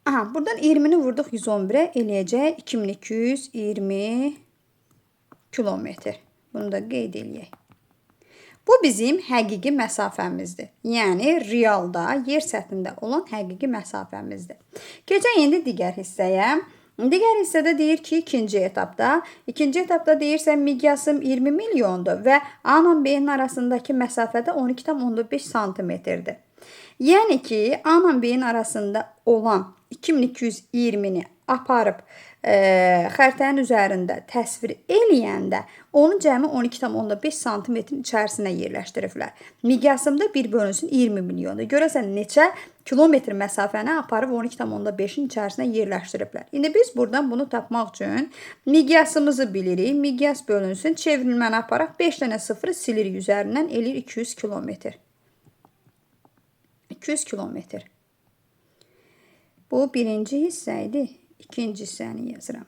Aha, buradan 20'ni vurduq 111'ə, eləyəcək 2220 kilometr. Bunu da qeyd eləyək. Bu bizim həqiqi məsafəmizdir. Yəni, realda, yer səthində olan həqiqi məsafəmizdir. Keçək indi digər hissəyə. Digər hissədə deyir ki, ikinci etapda deyirsə, miqyasım 20 milyondur və A ilə B-nin arasındakı məsafədə 12,5 santimetrdir. Yəni ki, A ilə B-nin arasında olan 2220-ni aparıb xəritənin üzərində təsvir eləyəndə onu cəmi 12,5 santimetrin içərisinə yerləşdiriblər. Miqyasımda 1/20 milyondur. Görəsən neçə kilometr məsafəni aparıb 12,5-in içərisinə yerləşdiriblər. İndi biz buradan bunu tapmaq üçün miqyasımızı bilirik. Miqyas bölünsün, çevrilməni aparaq 5 dənə sıfırı silirik üzərindən, eləyir 200 kilometr. 200 kilometr. Bu birinci hissə idi. İkinci hissəni yazıram.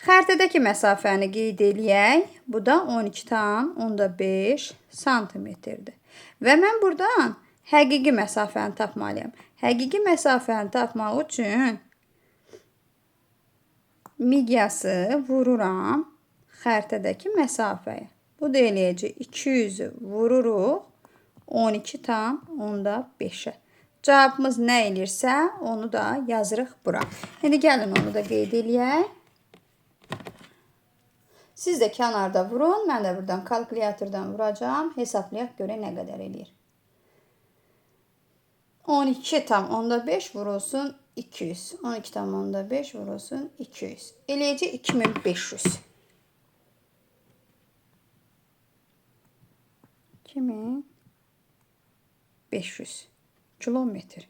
Xəritədəki məsafəni qeyd eləyək. Bu da 12,5 santimetrdir. Və mən buradan həqiqi məsafəni tapmalıyam. Həqiqi məsafəni tapmaq üçün miqyası vururam xəritədəki məsafəyə. Bu da eləyəcək 200-ü vururuq 12,5-ə. Cavabımız nə elirsə, onu da yazırıq bura. İndi gəlin onu da qeyd eləyək. Siz də kənarda vurun. Mən də buradan kalkulyatordan vuracağım. Hesablayaq görək nə qədər eləyir. 12,5 vurulsun 200. 12,5 vurulsun 200. Eləyəcək 2500. 2500 kilometr.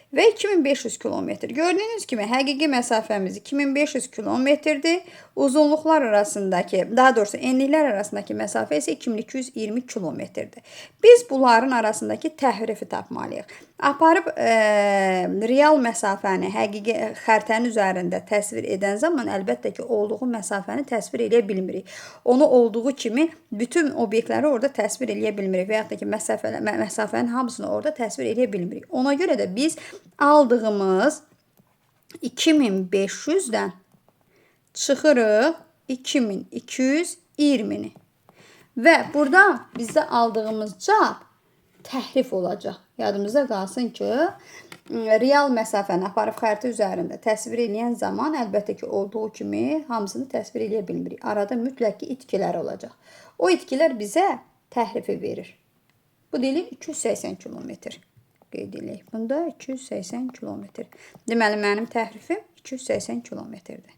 Və 2500 kilometr. Gördüyünüz kimi həqiqi məsafəmiz 2500 kilometrdir. Uzunluqlar arasındakı, daha doğrusu enliklər arasındakı məsafə isə 2220 kilometrdir. Biz bunların arasındakı təhrifi tapmalıyıq. Aparıb real məsafəni həqiqi xəritənin üzərində təsvir edən zaman əlbəttə ki, olduğu məsafəni təsvir edə bilmirik. Onu olduğu kimi bütün obyektləri orada təsvir edə bilmirik və yaxud da ki, məsafənin hamısını orada təsvir edə bilmirik. Ona görə də biz aldığımız 2500-dən çıxırıq 2220-ni. Və burada bizdə aldığımız cavab təhrif olacaq. Yadımızda qalsın ki, real məsafəni aparıb xəritə üzərində təsvir edən zaman əlbəttə ki, olduğu kimi hamısını təsvir edə bilmirik. Arada mütləq ki, itkilər olacaq. O itkilər bizə təhrifi verir. Bu deyilir 280 kilometr. Qeyd edək. Bunda 280 kilometr. Deməli, mənim təhrifim 280 kilometrdir.